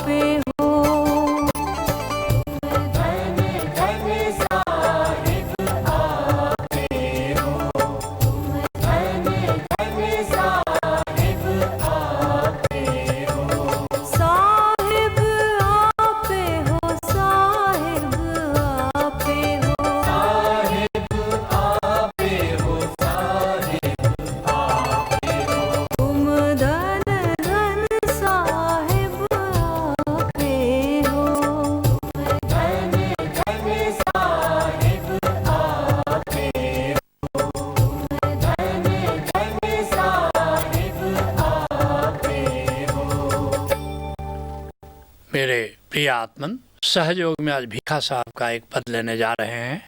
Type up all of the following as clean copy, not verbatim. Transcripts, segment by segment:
पे हो प्रिय आत्मन, सहयोग में आज भीखा साहब का एक पद लेने जा रहे हैं।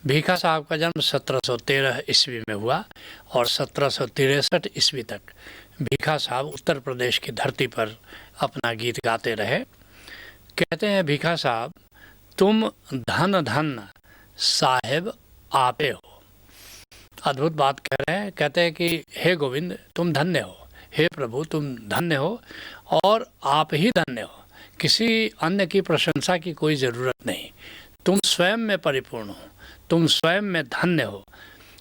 भीखा साहब का जन्म 1713 ईस्वी में हुआ और 1763 ईस्वी तक भीखा साहब उत्तर प्रदेश की धरती पर अपना गीत गाते रहे। कहते हैं भीखा साहब, तुम धन धन साहेब आपे हो। अद्भुत बात कह रहे हैं। कहते हैं कि हे गोविंद तुम धन्य हो, हे प्रभु तुम धन्य हो और आप ही धन्य हो। किसी अन्य की प्रशंसा की कोई ज़रूरत नहीं। तुम स्वयं में परिपूर्ण हो, तुम स्वयं में धन्य हो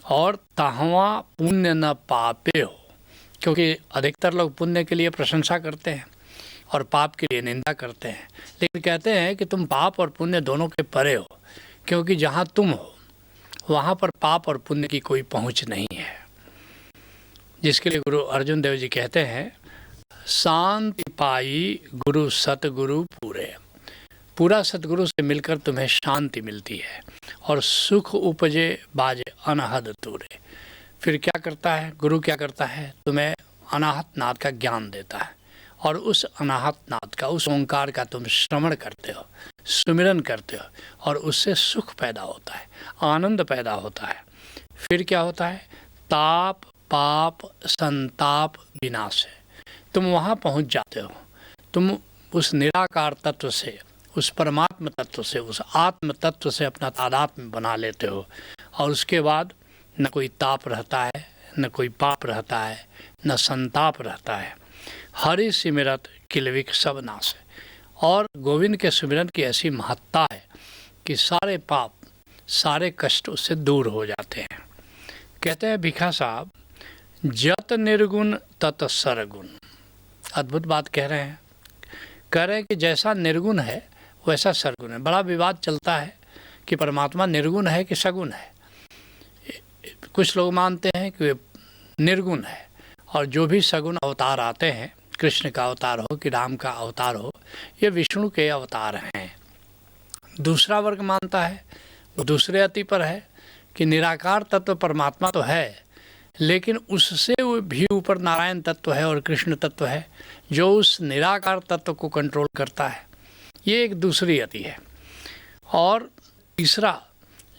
और ताहवा पुण्य न पापे हो। क्योंकि अधिकतर लोग पुण्य के लिए प्रशंसा करते हैं और पाप के लिए निंदा करते हैं, लेकिन कहते हैं कि तुम पाप और पुण्य दोनों के परे हो, क्योंकि जहाँ तुम हो वहाँ पर पाप और पुण्य की कोई पहुँच नहीं है। जिसके लिए गुरु अर्जुन देव जी कहते हैं, शांति पाई गुरु सतगुरु पूरे। पूरा सतगुरु से मिलकर तुम्हें शांति मिलती है और सुख उपजे बाजे अनहद तूरे। फिर क्या करता है गुरु, क्या करता है, तुम्हें अनाहत नाद का ज्ञान देता है और उस अनाहत नाद का, उस ओंकार का तुम श्रवण करते हो, सुमिरन करते हो और उससे सुख पैदा होता है, आनंद पैदा होता है। फिर क्या होता है, ताप पाप संताप विनाश है। तुम वहाँ पहुँच जाते हो, तुम उस निराकार तत्व से, उस परमात्म तत्व से, उस आत्म तत्व से अपना तादात्म्य बना लेते हो और उसके बाद न कोई ताप रहता है, न कोई पाप रहता है, न संताप रहता है। हरि सिमरत किलविक सब नाश है। और गोविंद के सुमिरन की ऐसी महत्ता है कि सारे पाप, सारे कष्ट उससे दूर हो जाते हैं। कहते हैं भीखा साहब, जत निर्गुण तत सरगुण। अद्भुत बात कह रहे हैं। कह रहे हैं कि जैसा निर्गुण है वैसा सरगुण है। बड़ा विवाद चलता है कि परमात्मा निर्गुण है कि सगुण है। कुछ लोग मानते हैं कि वे निर्गुण है और जो भी सगुण अवतार आते हैं, कृष्ण का अवतार हो कि राम का अवतार हो, ये विष्णु के अवतार हैं। दूसरा वर्ग मानता है, वो दूसरे अति पर है कि निराकार तत्व परमात्मा तो है, लेकिन उससे भी ऊपर नारायण तत्व है और कृष्ण तत्व है जो उस निराकार तत्व को कंट्रोल करता है। ये एक दूसरी अति है। और तीसरा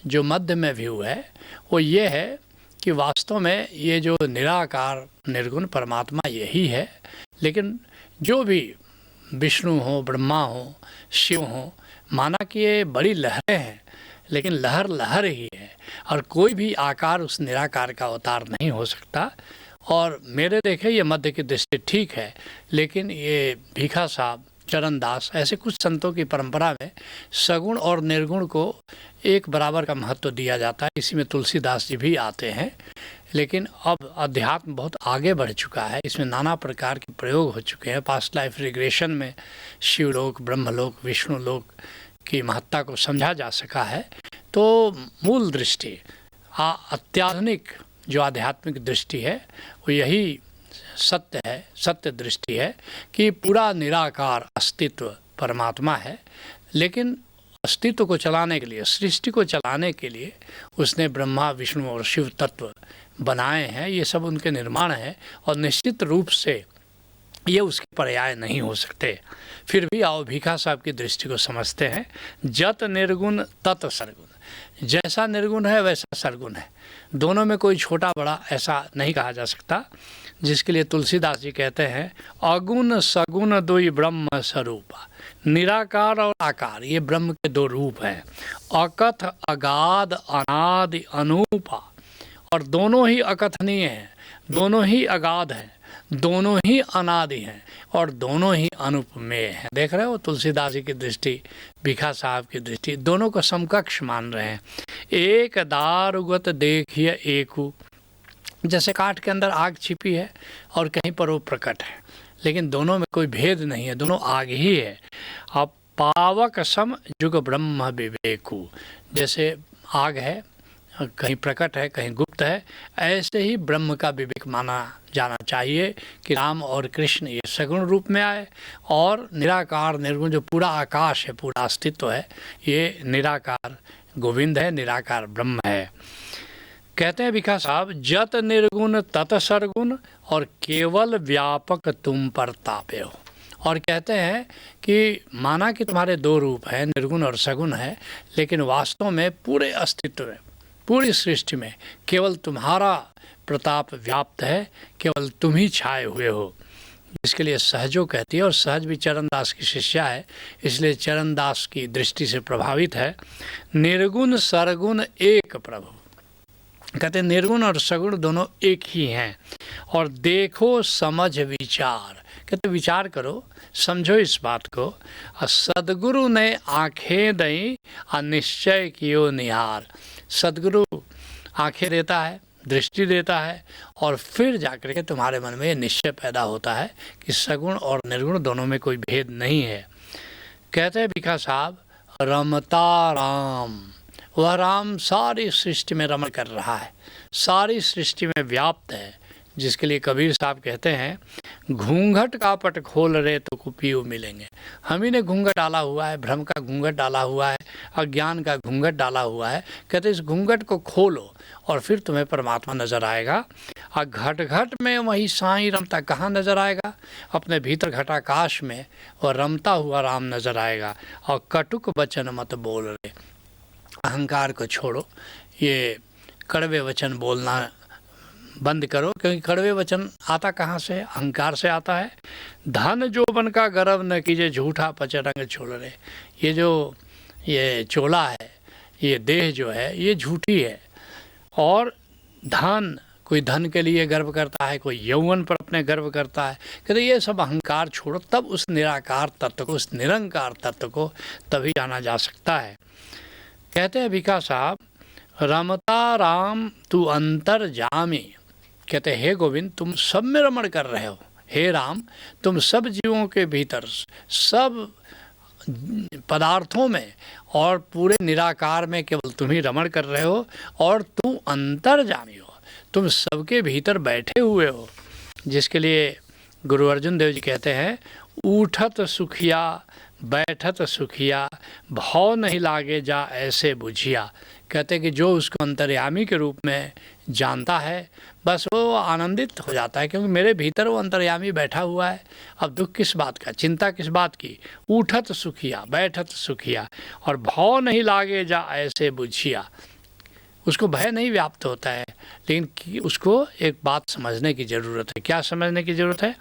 जो मध्य में व्यू है वो ये है कि वास्तव में ये जो निराकार निर्गुण परमात्मा यही है, लेकिन जो भी विष्णु हो, ब्रह्मा हो, शिव हो, माना कि ये बड़ी लहरें हैं, लेकिन लहर लहर ही है और कोई भी आकार उस निराकार का अवतार नहीं हो सकता। और मेरे देखे ये मध्य की दृष्टि ठीक है, लेकिन ये भीखा साहब, चरणदास, ऐसे कुछ संतों की परंपरा में सगुण और निर्गुण को एक बराबर का महत्व दिया जाता है। इसी में तुलसीदास जी भी आते हैं। लेकिन अब अध्यात्म बहुत आगे बढ़ चुका है, इसमें नाना प्रकार के प्रयोग हो चुके हैं। पास्ट लाइफ रिग्रेशन में शिवलोक, ब्रह्मलोक, विष्णुलोक की महत्ता को समझा जा सका है। तो मूल दृष्टि, अत्याधुनिक जो आध्यात्मिक दृष्टि है वो यही सत्य है, सत्य दृष्टि है कि पूरा निराकार अस्तित्व परमात्मा है, लेकिन अस्तित्व को चलाने के लिए, सृष्टि को चलाने के लिए उसने ब्रह्मा, विष्णु और शिव तत्व बनाए हैं। ये सब उनके निर्माण है और निश्चित रूप से ये उसके पर्याय नहीं हो सकते। फिर भी आओ भीखा साहब की दृष्टि को समझते हैं। जत निर्गुण तत सरगुण। जैसा निर्गुण है वैसा सरगुण है। दोनों में कोई छोटा बड़ा ऐसा नहीं कहा जा सकता। जिसके लिए तुलसीदास जी कहते हैं, अगुण सगुण दुई ब्रह्म स्वरूपा। निराकार और आकार ये ब्रह्म के दो रूप हैं। अकथ अगाध अनादि अनूपा। और दोनों ही अकथनीय हैं, दोनों ही अगाध हैं, दोनों ही अनादि हैं और दोनों ही अनुपमेय हैं। देख रहे हो तुलसीदास जी की दृष्टि, भीखा साहब की दृष्टि, दोनों को समकक्ष मान रहे हैं। एक दारुगत देखिए एकू। जैसे काठ के अंदर आग छिपी है और कहीं पर वो प्रकट है, लेकिन दोनों में कोई भेद नहीं है, दोनों आग ही है। अब पावक सम जुग ब्रह्म विवेकु। जैसे आग है, कहीं प्रकट है कहीं गुप्त है, ऐसे ही ब्रह्म का विवेक माना जाना चाहिए कि राम और कृष्ण ये सगुण रूप में आए और निराकार निर्गुण जो पूरा आकाश है, पूरा अस्तित्व है, ये निराकार गोविंद है, निराकार ब्रह्म है। कहते हैं भीखा साहब, जत निर्गुण तत सरगुण और केवल व्यापक तुम पर तापे हो। और कहते हैं कि माना कि तुम्हारे दो रूप हैं, निर्गुण और सगुण है, लेकिन वास्तव में पूरे अस्तित्व में, पूरी सृष्टि में केवल तुम्हारा प्रताप व्याप्त है, केवल तुम ही छाए हुए हो। इसके लिए सहजो कहती है, और सहज भी चरणदास की शिष्या है, इसलिए चरणदास की दृष्टि से प्रभावित है। निर्गुण सरगुण एक प्रभु, कहते हैं निर्गुण और सगुण दोनों एक ही हैं। और देखो समझ विचार, कहते विचार करो, समझो इस बात को। सदगुरु ने आंखें दई और निश्चय कियो निहार। सदगुरु आंखें देता है, दृष्टि देता है, और फिर जाकर के तुम्हारे मन में निश्चय पैदा होता है कि सगुण और निर्गुण दोनों में कोई भेद नहीं है। कहते हैं भिखा साहब, रमता राम, वह राम सारी सृष्टि में रमण कर रहा है, सारी सृष्टि में व्याप्त है। जिसके लिए कबीर साहब कहते हैं, घूंघट का पट खोल रहे तो कुपियो मिलेंगे। हम ही ने घूंघट डाला हुआ है, भ्रम का घूंघट डाला हुआ है, अज्ञान का घूंघट डाला हुआ है। कहते इस घूंघट को खोलो और फिर तुम्हें परमात्मा नजर आएगा। और घट घट में वही साईं रमता, कहाँ नजर आएगा? अपने भीतर घटाकाश में और रमता हुआ राम नजर आएगा। और कटुक वचन मत बोल रहे, अहंकार को छोड़ो, ये कड़वे वचन बोलना बंद करो, क्योंकि कड़वे वचन आता कहाँ से? अहंकार से आता है। धन जोबन का गर्व न कीजिए, झूठा पचरंग छोड़ रहे। ये चोला है, ये देह जो है ये झूठी है। और धन, कोई धन के लिए गर्व करता है, कोई यौवन पर अपने गर्व करता है। कहते ये सब अहंकार छोड़ो, तब उस निराकार तत्व को, उस निरंकार तत्व को तभी जाना जा सकता है। कहते हैं भिखा साहब, रमता राम तू अंतर जामी। कहते हे गोविंद, तुम सब में रमण कर रहे हो। हे राम, तुम सब जीवों के भीतर, सब पदार्थों में और पूरे निराकार में केवल तुम ही रमण कर रहे हो। और तू अंतर्जामी हो, तुम सबके भीतर बैठे हुए हो। जिसके लिए गुरु अर्जुन देव जी कहते हैं, उठत सुखिया बैठत सुखिया, भाव नहीं लागे जा ऐसे बुझिया। कहते कि जो उसको अंतर्यामी के रूप में जानता है, बस वो आनंदित हो जाता है, क्योंकि मेरे भीतर वो अंतर्यामी बैठा हुआ है। अब दुख किस बात का, चिंता किस बात की? उठत सुखिया बैठत सुखिया, और भाव नहीं लागे जा ऐसे बुझिया। उसको भय नहीं व्याप्त होता है, लेकिन उसको एक बात समझने की ज़रूरत है। क्या समझने की ज़रूरत है?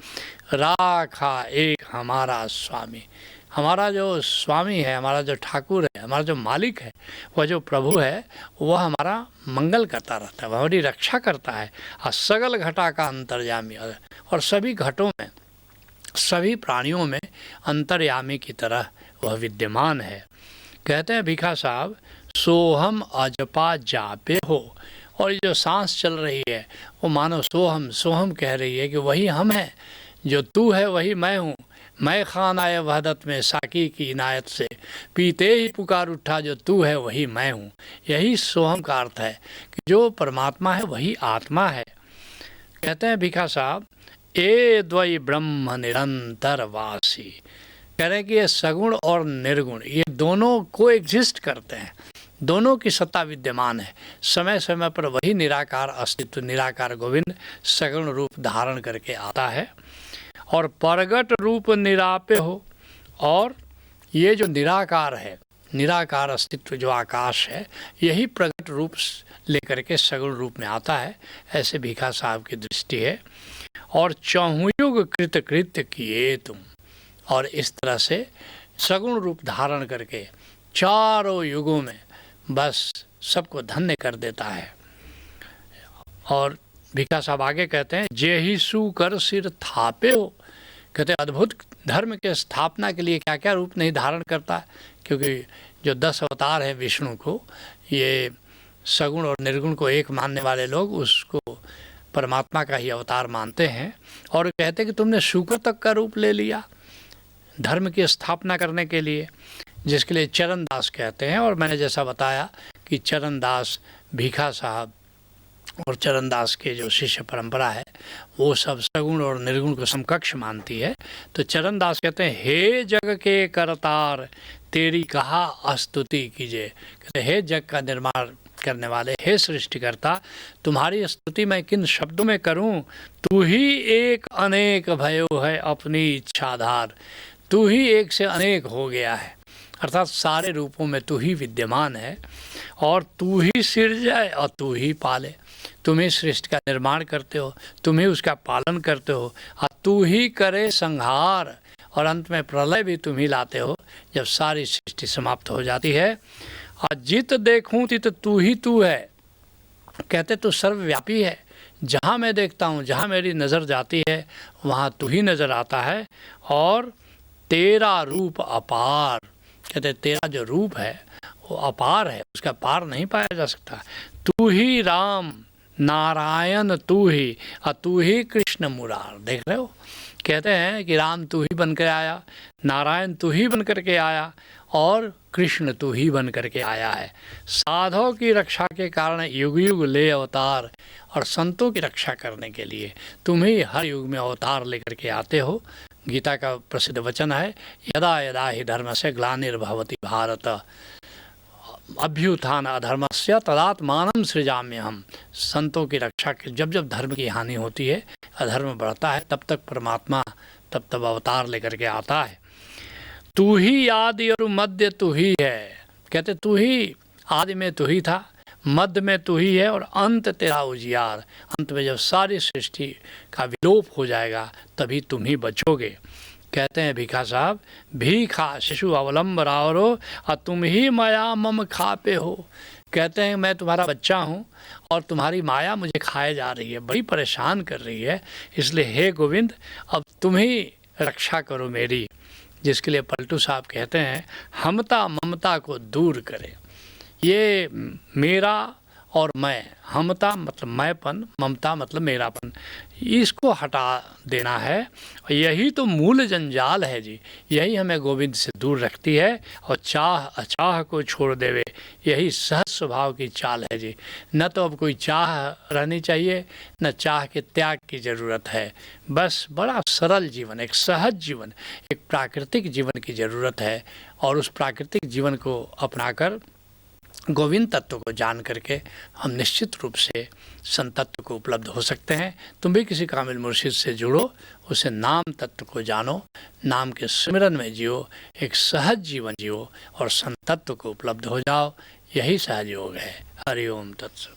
राखा एक हमारा स्वामी, हमारा जो स्वामी है, हमारा जो ठाकुर है, हमारा जो मालिक है, वह जो प्रभु है, वह हमारा मंगल करता रहता है, वह हमारी रक्षा करता है। और सगल घटा का अंतर्यामी, और सभी घटों में, सभी प्राणियों में अंतर्यामी की तरह वह विद्यमान है। कहते हैं भिखा साहब, सोहम अजपा जापे हो। और ये जो सांस चल रही है, वो मानो सोहम सोहम कह रही है कि वही हम हैं, जो तू है वही मैं हूँ। मैं खान आए वहदत में साकी की इनायत से, पीते ही पुकार उठा जो तू है वही मैं हूँ। यही सोहम का अर्थ है कि जो परमात्मा है वही आत्मा है। कहते हैं भिखा साहब, ए द्वय ब्रह्म निरंतर वासी। कह रहे हैं कि ये सगुण और निर्गुण, ये दोनों को एग्जिस्ट करते हैं, दोनों की सत्ता विद्यमान है। समय समय पर वही निराकार अस्तित्व, निराकार गोविंद सगुण रूप धारण करके आता है। और प्रगट रूप निरापे हो, और ये जो निराकार है, निराकार अस्तित्व जो आकाश है, यही प्रगट रूप लेकर के सगुण रूप में आता है। ऐसे भिखा साहब की दृष्टि है। और चहुयुग कृत कृत्य किए तुम, और इस तरह से सगुण रूप धारण करके चारों युगों में बस सबको धन्य कर देता है। और भिखा साहब आगे कहते हैं, जे ही सु कर सिर थापे हो। कहते हैं अद्भुत धर्म के स्थापना के लिए क्या क्या रूप नहीं धारण करता है, क्योंकि जो 10 अवतार है विष्णु को, ये सगुण और निर्गुण को एक मानने वाले लोग उसको परमात्मा का ही अवतार मानते हैं। और कहते हैं कि तुमने शुक्र तक का रूप ले लिया धर्म की स्थापना करने के लिए, जिसके लिए चरणदास कहते हैं। और मैंने जैसा बताया कि चरणदास, भिखा साहब और चरणदास के जो शिष्य परंपरा है, वो सब सगुण और निर्गुण को समकक्ष मानती है। तो चरणदास कहते हैं, हे जग के करतार तेरी कहा स्तुति कीजिए। कहते हे जग का निर्माण करने वाले, हे सृष्टिकर्ता, तुम्हारी स्तुति मैं किन शब्दों में करूं? तू ही एक अनेक भयो है अपनी इच्छाधार। तू ही एक से अनेक हो गया है, अर्थात सारे रूपों में तू ही विद्यमान है और तू ही सिरजाए और तू ही पाले। तुम ही सृष्टि का निर्माण करते हो, तुम ही उसका पालन करते हो और तू ही करे संहार, और अंत में प्रलय भी तुम ही लाते हो जब सारी सृष्टि समाप्त हो जाती है। और जित देखूं तित तू ही तू है, कहते तू सर्वव्यापी है। जहाँ मैं देखता हूँ, जहाँ मेरी नज़र जाती है, वहाँ तू ही नज़र आता है। और तेरा रूप अपार, कहते तेरा जो रूप है वो अपार है, उसका पार नहीं पाया जा सकता। तू ही राम नारायण तू ही, और तू ही कृष्ण मुरार। देख रहे हो, कहते हैं कि राम तू ही बनकर आया, नारायण तू ही बनकर के आया और कृष्ण तू ही बन करके आया है। साधों की रक्षा के कारण युग युग ले अवतार, और संतों की रक्षा करने के लिए तुम ही हर युग में अवतार लेकर के आते हो। गीता का प्रसिद्ध वचन है, यदा यदा ही धर्मस्य ग्लानिर्भवति भारत अभ्युत्थान अधर्मस्य तदात्मानं सृजाम्यहम्। संतों की रक्षा के जब जब धर्म की हानि होती है, अधर्म बढ़ता है, तब तक परमात्मा तब तब अवतार लेकर के आता है। तू ही आदि और मध्य तू ही है, कहते तू ही आदि में तू ही था, मध्य में तू ही है और अंत तेरा उजियार। अंत में जब सारी सृष्टि का विलोप हो जाएगा तभी तुम ही बचोगे। कहते हैं भीखा साहब, भीखा शिशु अवलंब रावरो और तुम ही माया मम खापे हो। कहते हैं मैं तुम्हारा बच्चा हूँ और तुम्हारी माया मुझे खाए जा रही है, बड़ी परेशान कर रही है, इसलिए हे गोविंद अब तुम ही रक्षा करो मेरी। जिसके लिए पलटू साहब कहते हैं, हमता ममता को दूर करे। ये मेरा और मैं, हमता मतलब मैंपन, ममता मतलब मेरापन, इसको हटा देना है। और यही तो मूल जंजाल है जी, यही हमें गोविंद से दूर रखती है। और चाह अचाह को छोड़ देवे, यही सहज स्वभाव की चाल है जी। न तो अब कोई चाह रहनी चाहिए, न चाह के त्याग की ज़रूरत है। बस बड़ा सरल जीवन, एक सहज जीवन, एक प्राकृतिक जीवन की ज़रूरत है। और उस प्राकृतिक जीवन को अपनाकर गोविंद तत्व को जान करके हम निश्चित रूप से संत तत्व को उपलब्ध हो सकते हैं। तुम भी किसी कामिल मुर्शिद से जुड़ो, उसे नाम तत्व को जानो, नाम के सिमरन में जियो, एक सहज जीवन जियो और संत तत्व को उपलब्ध हो जाओ। यही सहज योग है। हरिओम तत्सत।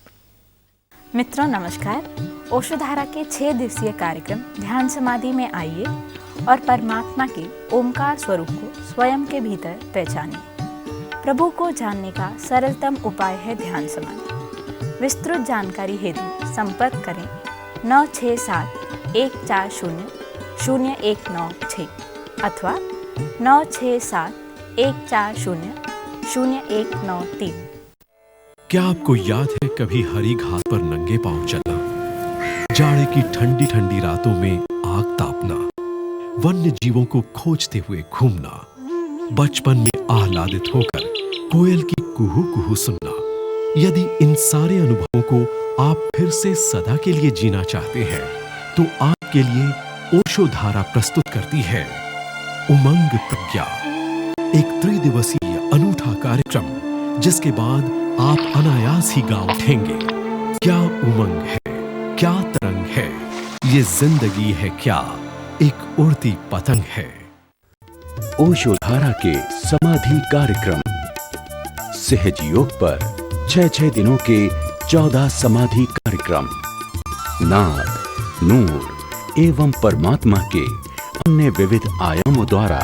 मित्रों नमस्कार। ओशोधारा के 6 दिवसीय कार्यक्रम ध्यान समाधि में आइए और परमात्मा के ओमकार स्वरूप को स्वयं के भीतर पहचानिए। प्रभु को जानने का सरलतम उपाय है ध्यान समाधि। विस्तृत जानकारी हेतु संपर्क करें 9671400196 अथवा 9671400193। क्या आपको याद है कभी हरी घास पर नंगे पांव चलना, जाड़े की ठंडी ठंडी रातों में आग तापना, वन्य जीवों को खोजते हुए घूमना, बचपन में आह्लादित होकर कोयल की कुहू कुहू सुनना? यदि इन सारे अनुभवों को आप फिर से सदा के लिए जीना चाहते हैं तो आपके लिए ओशोधारा प्रस्तुत करती है उमंग प्रज्ञा, एक 3 दिवसीय अनूठा कार्यक्रम जिसके बाद आप अनायास ही गा उठेंगे। क्या उमंग है, क्या तरंग है, ये जिंदगी है क्या, एक उड़ती पतंग है। ओशोधारा के समाधि कार्यक्रम सहज योग पर 6 दिनों के 14 समाधि कार्यक्रम नाद, नूर एवं परमात्मा के अन्य विविध आयामों द्वारा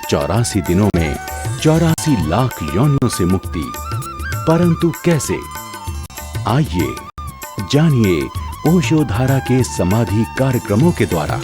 84 दिनों में 84 लाख योनियों से मुक्ति। परंतु कैसे? आइए जानिए ओशोधारा के समाधि कार्यक्रमों के द्वारा।